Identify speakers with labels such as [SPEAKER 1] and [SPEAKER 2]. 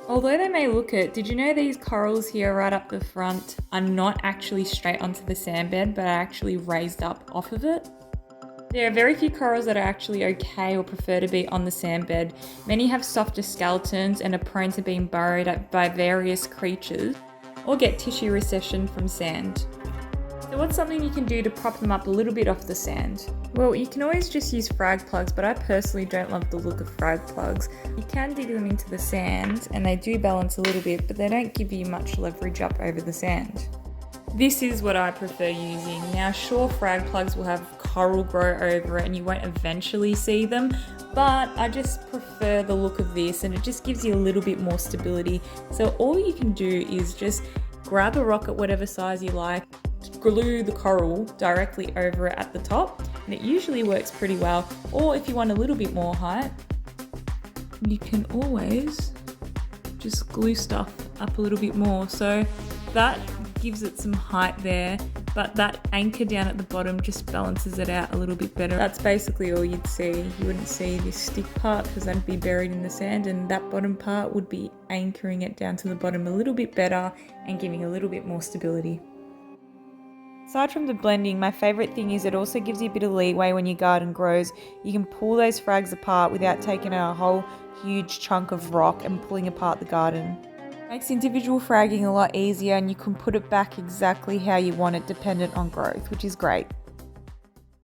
[SPEAKER 1] Although they may look it, did you know these corals here right up the front are not actually straight onto the sand bed, but are actually raised up off of it? There are very few corals that are actually okay or prefer to be on the sand bed. Many have softer skeletons and are prone to being burrowed by various creatures or get tissue recession from sand. So what's something you can do to prop them up a little bit off the sand? Well, you can always just use frag plugs, but I personally don't love the look of frag plugs. You can dig them into the sand and they do balance a little bit, but they don't give you much leverage up over the sand. This is what I prefer using. Now, sure, frag plugs will have coral grow over it and you won't eventually see them, but I just prefer the look of this and it just gives you a little bit more stability. So all you can do is just grab a rock at whatever size you like, glue the coral directly over it at the top, and it usually works pretty well. Or if you want a little bit more height, you can always just glue stuff up a little bit more. So that gives it some height there, but that anchor down at the bottom just balances it out a little bit better. That's basically all you'd see. You wouldn't see this stick part because that'd be buried in the sand, and that bottom part would be anchoring it down to the bottom a little bit better and giving a little bit more stability. Aside from the blending, my favourite thing is it also gives you a bit of leeway when your garden grows. You can pull those frags apart without taking out a whole huge chunk of rock and pulling apart the garden. Makes individual fragging a lot easier, and you can put it back exactly how you want it dependent on growth, which is great.